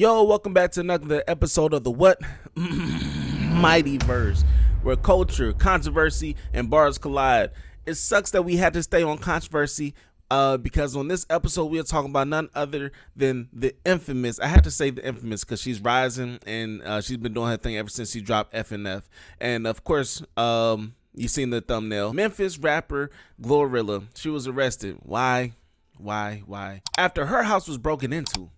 Yo, welcome back to another episode of the Miightyverse, where culture, controversy, and bars collide. It sucks that we had to stay on controversy because on this episode we are talking about none other than the infamous. I had to say the infamous because she's rising and she's been doing her thing ever since she dropped FNF. And of course, you've seen the thumbnail. Memphis rapper Glorilla. She was arrested. Why? After her house was broken into.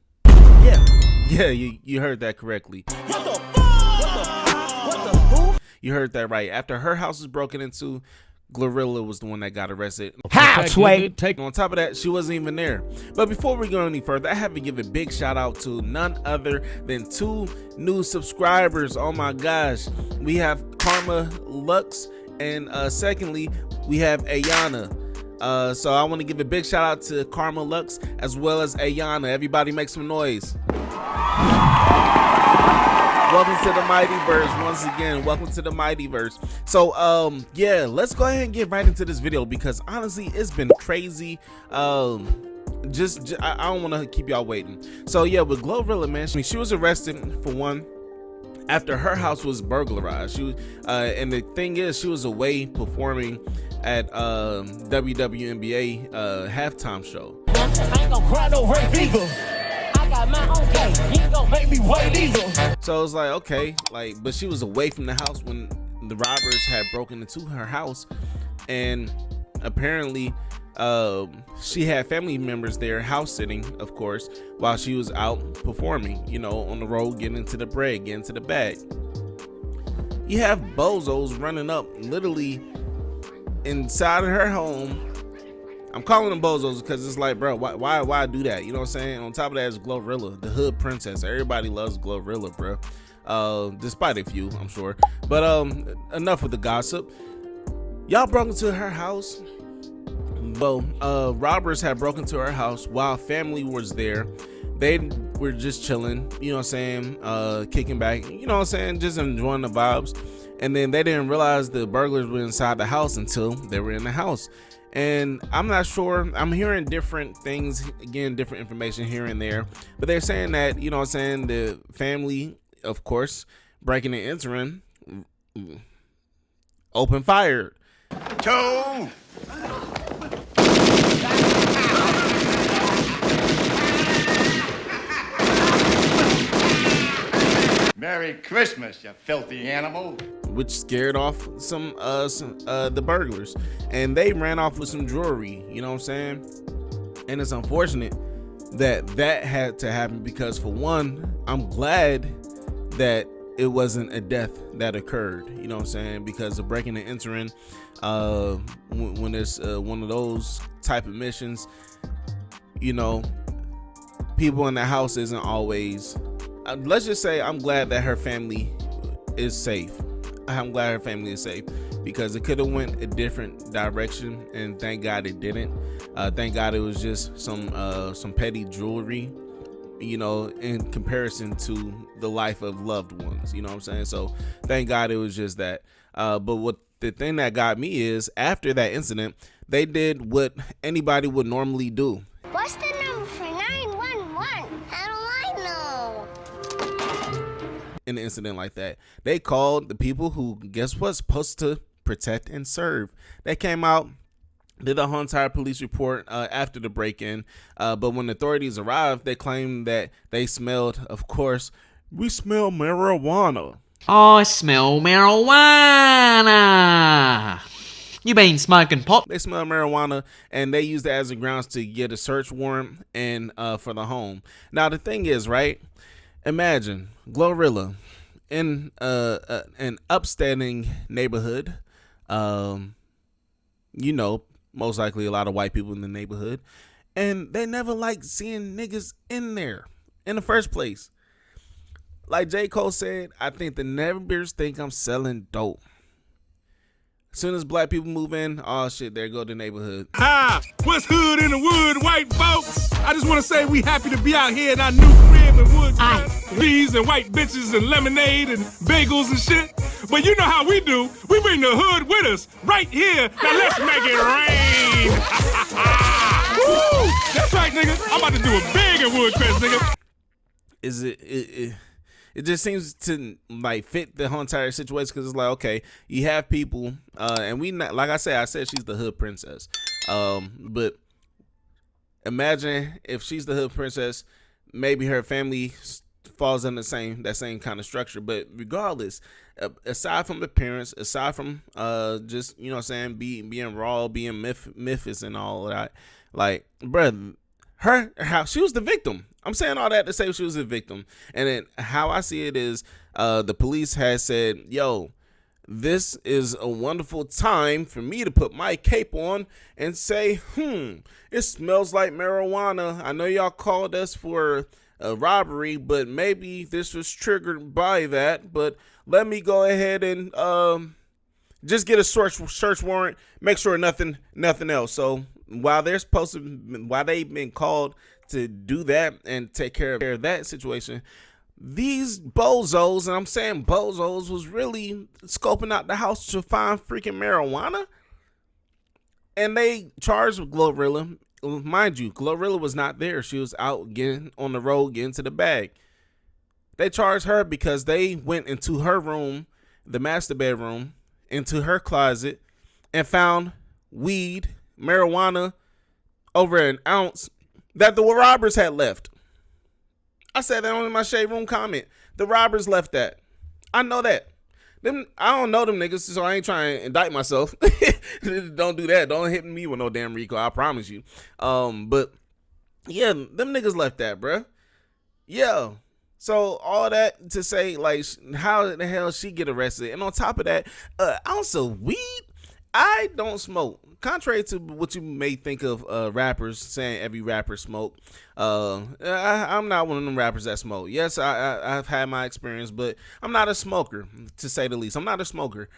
Yeah, you heard that correctly. What the who? You heard that right. After her house was broken into, Glorilla was the one that got arrested. Take on top of that, she wasn't even there. But before we go any further, I have to give a big shout out to none other than 2 new subscribers. Oh my gosh. We have Karma Lux and secondly, we have Ayana. So I want to give a big shout out to Karma Lux as well as Ayana. Everybody make some noise. Welcome to the Miightyverse once again. Welcome to the Miightyverse. So yeah, let's go ahead and get right into this video because honestly it's been crazy. I don't want to keep y'all waiting. So yeah, with Glorilla, man, she was arrested for one after her house was burglarized. She was and the thing is, she was away performing at WNBA halftime show. I ain't gonna cry no rape either. I got my own case. You ain't gonna make me wait either. So it's like, okay, like, but she was away from the house when the robbers had broken into her house, and apparently she had family members there house sitting, of course, while she was out performing, you know, on the road, getting into the bread, getting to the bag. You have bozos running up literally inside of her home. I'm calling them bozos because it's like, bro, why do that? You know what I'm saying? On top of that is Glorilla, the hood princess. Everybody loves Glorilla, bro. Despite a few, I'm sure. But enough with the gossip. Y'all broke into her house. Well, robbers had broken into her house while family was there. They were just chilling, you know what I'm saying, kicking back, you know what I'm saying, just enjoying the vibes. And then they didn't realize the burglars were inside the house until they were in the house. And I'm not sure, I'm hearing different things, again, different information here and there, but they're saying that, you know what I'm saying, the family, of course, breaking and entering, open fire. Two. Merry Christmas, you filthy animal. Which scared off some the burglars, and they ran off with some jewelry, you know what I'm saying? And it's unfortunate that had to happen because, for one, I'm glad that it wasn't a death that occurred, you know what I'm saying? Because the breaking and entering, when it's one of those type of missions, you know, people in the house isn't always, let's just say I'm glad that her family is safe. I'm glad her family is safe because it could have went a different direction, and thank God it didn't. Thank God it was just some petty jewelry, you know, in comparison to the life of loved ones, you know what I'm saying? So thank God it was just that. But what the thing that got me is, after that incident, they did what anybody would normally do. What's the number for 911? How do I know? In an incident like that, they called the people who, guess what's, supposed to protect and serve. They came out, did a whole entire police report after the break-in, but when authorities arrived, they claimed that they smelled, of course, we smell marijuana. I smell marijuana. You been smoking pot? They smell marijuana, and they used it as a grounds to get a search warrant and for the home. Now the thing is, right? Imagine Glorilla in an upstanding neighborhood. You know, most likely a lot of white people in the neighborhood, and they never like seeing niggas in there in the first place. Like J. Cole said, I think the neighbors think I'm selling dope. As soon as black people move in, oh shit, there go the neighborhood. What's hood in the wood, white folks? I just want to say we happy to be out here in our new crib and wood. Bees and white bitches and lemonade and bagels and shit. But you know how we do. We bring the hood with us right here. Now let's make it rain. Woo! That's right, nigga. I'm about to do a big in Woodcrest, nigga. is it just seems to like fit the whole entire situation, because it's like, okay, you have people, and we not, like I said she's the hood princess, but imagine if she's the hood princess, maybe her family falls in that same kind of structure. But regardless, aside from the parents, aside from just, you know what I'm saying, being raw, being Memphis and all of that, like, bruh, how she was the victim. I'm saying all that to say she was a victim. And then how I see it is, the police has said, yo, this is a wonderful time for me to put my cape on and say, it smells like marijuana. I know y'all called us for a robbery, but maybe this was triggered by that. But let me go ahead and just get a search warrant, make sure nothing else. So while they've been called to do that and take care of that situation, these bozos, and I'm saying bozos, was really scoping out the house to find freaking marijuana. And they charged with Glorilla. Mind you, Glorilla was not there. She was out getting on the road, getting to the bag. They charged her because they went into her room, the master bedroom, into her closet, and found weed, marijuana, over an ounce that the robbers had left. I said that on my Shade Room comment. The robbers left that. I know that. I don't know them niggas, so I ain't trying to indict myself. Don't do that. Don't hit me with no damn RICO, I promise you. But yeah, them niggas left that, bruh. Yeah. So all that to say, like, how the hell she get arrested? And on top of that, ounce of weed? I don't smoke. Contrary to what you may think of rappers saying every rapper smoke, I'm not one of them rappers that smoke. Yes, I've had my experience, but I'm not a smoker, to say the least. I'm not a smoker.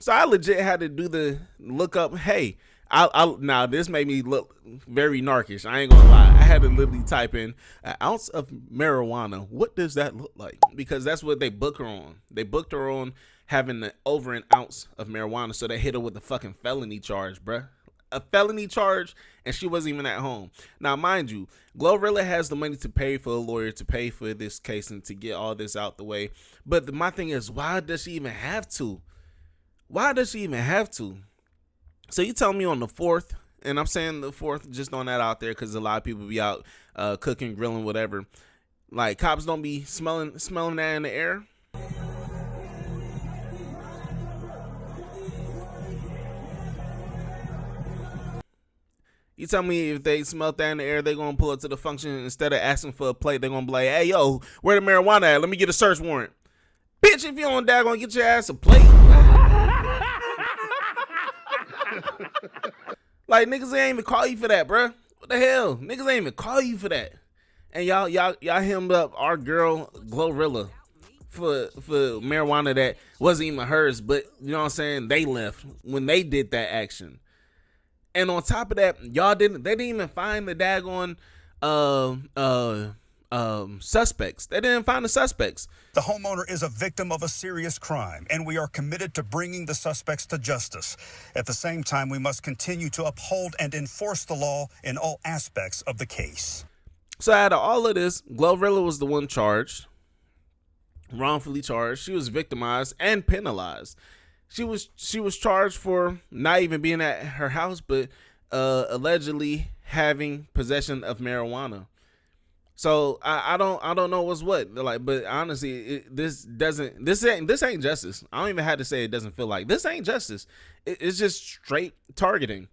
So I legit had to do the look up. Hey, now this made me look very narkish. I ain't gonna lie. I had to literally type in an ounce of marijuana. What does that look like? Because that's what they booked her on. They booked her on having over an ounce of marijuana, so they hit her with a fucking felony charge, bruh. A felony charge, and she wasn't even at home. Now, mind you, Glorilla has the money to pay for a lawyer, to pay for this case, and to get all this out the way. But my thing is, why does she even have to? Why does she even have to? So you tell me on the 4th, and I'm saying the 4th, just throwing that out there because a lot of people be out cooking, grilling, whatever. Like, cops don't be smelling that in the air. You tell me if they smell that in the air, they're going to pull up to the function. Instead of asking for a plate, they're going to be like, hey, yo, where the marijuana at? Let me get a search warrant. Bitch, if you don't die, going to get your ass a plate. Like, niggas ain't even call you for that, bruh. What the hell? Niggas ain't even call you for that. And y'all hemmed up our girl, Glorilla, for marijuana that wasn't even hers. But, you know what I'm saying? They left when they did that action. And on top of that, they didn't even find the daggone suspects. They didn't find the suspects. The homeowner is a victim of a serious crime, and we are committed to bringing the suspects to justice. At the same time, we must continue to uphold and enforce the law in all aspects of the case. So out of all of this, Glorilla was the one charged, wrongfully charged. She was victimized and penalized. She was charged for not even being at her house, but allegedly having possession of marijuana. So I don't know what's what. Like, but honestly, this ain't justice. I don't even have to say it doesn't feel like this ain't justice. It's just straight targeting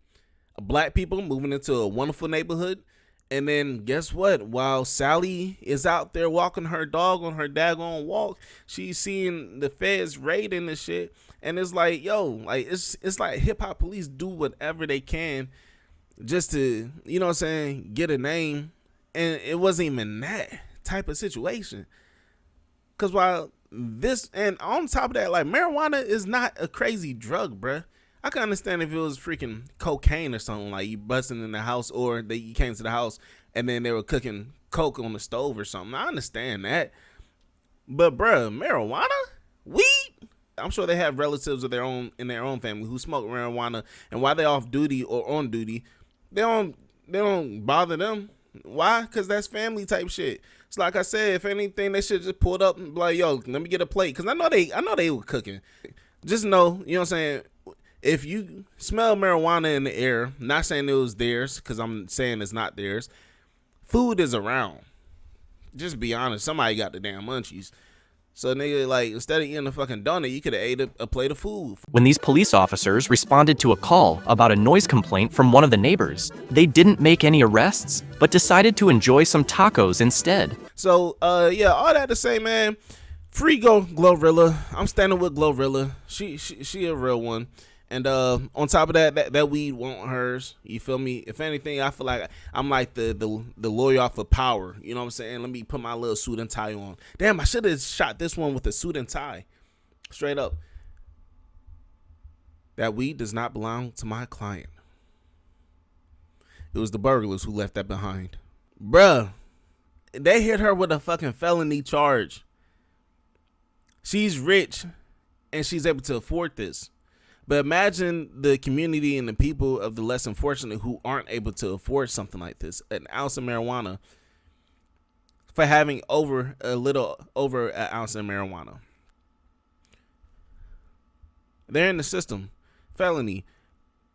black people moving into a wonderful neighborhood. And then guess what? While Sally is out there walking her dog on her daggone walk, she's seeing the feds raiding the shit. And it's like, yo, like it's like hip hop police do whatever they can just to, you know what I'm saying, get a name. And it wasn't even that type of situation. Cause while this, and on top of that, like, marijuana is not a crazy drug, bruh. I can understand if it was freaking cocaine or something, like you busting in the house, or you came to the house and then they were cooking coke on the stove or something. I understand that. But bruh, marijuana? Weed? I'm sure they have relatives of their own in their own family who smoke marijuana, and while they're off duty or on duty, they don't bother them. Why? Because that's family type shit. It's like I said, if anything, they should just pull it up and be like, yo, let me get a plate. Cause I know they were cooking. Just know, you know what I'm saying? If you smell marijuana in the air, not saying it was theirs, cause I'm saying it's not theirs. Food is around. Just be honest, somebody got the damn munchies. So nigga, like, instead of eating a fucking donut, you could have ate a plate of food. When these police officers responded to a call about a noise complaint from one of the neighbors, they didn't make any arrests, but decided to enjoy some tacos instead. So, yeah, all that to say, man, free Glorilla. I'm standing with Glorilla. She a real one. And on top of that weed won't hers. You feel me? If anything, I feel like I'm like the lawyer off of Power. You know what I'm saying? Let me put my little suit and tie on. Damn, I should have shot this one with a suit and tie. Straight up. That weed does not belong to my client. It was the burglars who left that behind. Bruh, they hit her with a fucking felony charge. She's rich and she's able to afford this. But imagine the community and the people of the less unfortunate who aren't able to afford something like this. An ounce of marijuana for having a little over an ounce of marijuana. They're in the system. Felony.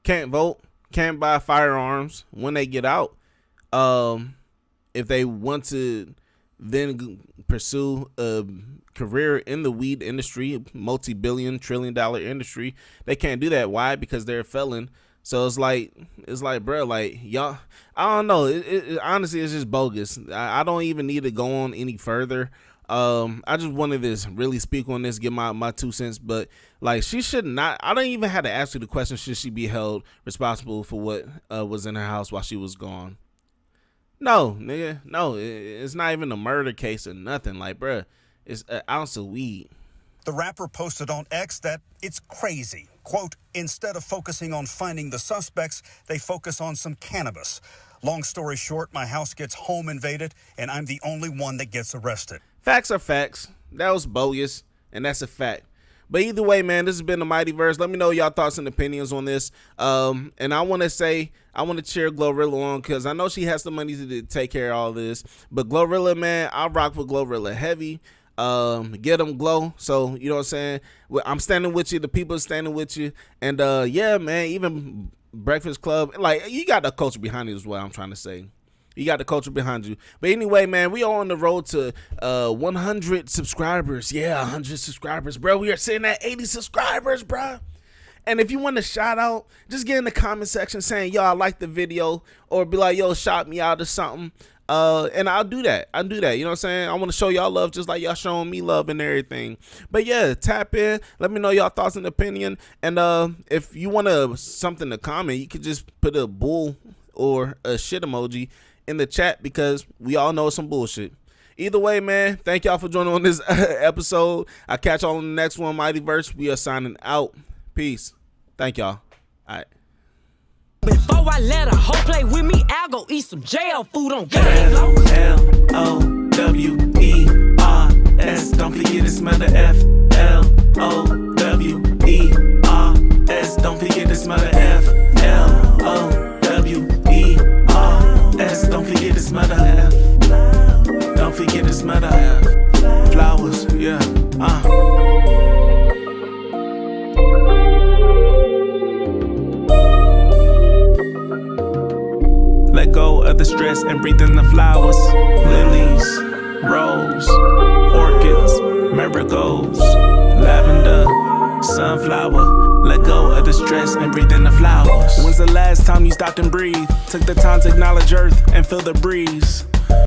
Can't vote. Can't buy firearms when they get out. If they want to then pursue a career in the weed industry, multi-billion, trillion-dollar industry, they can't do that. Why? Because they're a felon. So it's like, bro, like, y'all, I don't know. Honestly, it's just bogus. I don't even need to go on any further. I just wanted to really speak on this, give my 2 cents, but like, she should not, I don't even have to ask you the question, should she be held responsible for what was in her house while she was gone? No, nigga, no, it's not even a murder case or nothing. Like, bruh, it's an ounce of weed. The rapper posted on X that it's crazy. Quote, instead of focusing on finding the suspects, they focus on some cannabis. Long story short, my house gets home invaded, and I'm the only one that gets arrested. Facts are facts. That was bogus, and that's a fact. But either way, man, this has been the Miightyverse. Let me know y'all thoughts and opinions on this. And I want to cheer Glorilla on because I know she has the money to take care of all this. But Glorilla, man, I rock with Glorilla heavy. Get them Glow. So, you know what I'm saying? I'm standing with you. The people are standing with you. And yeah, man, even Breakfast Club, like, you got the culture behind it is what I'm trying to say. You got the culture behind you. But anyway, man, we are on the road to 100 subscribers. Yeah, 100 subscribers, bro. We are sitting at 80 subscribers, bro. And if you want a shout out, just get in the comment section saying, yo, I like the video, or be like, yo, shout me out or something. And I'll do that. You know what I'm saying? I want to show y'all love just like y'all showing me love and everything. But yeah, tap in. Let me know y'all thoughts and opinion. And if you want something to comment, you could just put a bull or a shit emoji in the chat because we all know some bullshit. Either way, man, thank y'all for joining on this episode. I'll catch y'all on the next one, Miightyverse. We are signing out. Peace. Thank y'all. All right. Before I let a hoe play with me, I'll go eat some jail food on game. L-O-W-E-R-S. Don't forget to smell the F. L-O-W-E-R-S. Don't forget to smell the F. L-O-W-E-R-S. Don't forget to smell the F. Don't forget to smell the F. Flowers, yeah. Let go of the stress and breathe in the flowers. Lilies, rose, orchids, marigolds, lavender, sunflower. Let go of the stress and breathe in the flowers. When's the last time you stopped and breathed? Took the time to acknowledge earth and feel the breeze.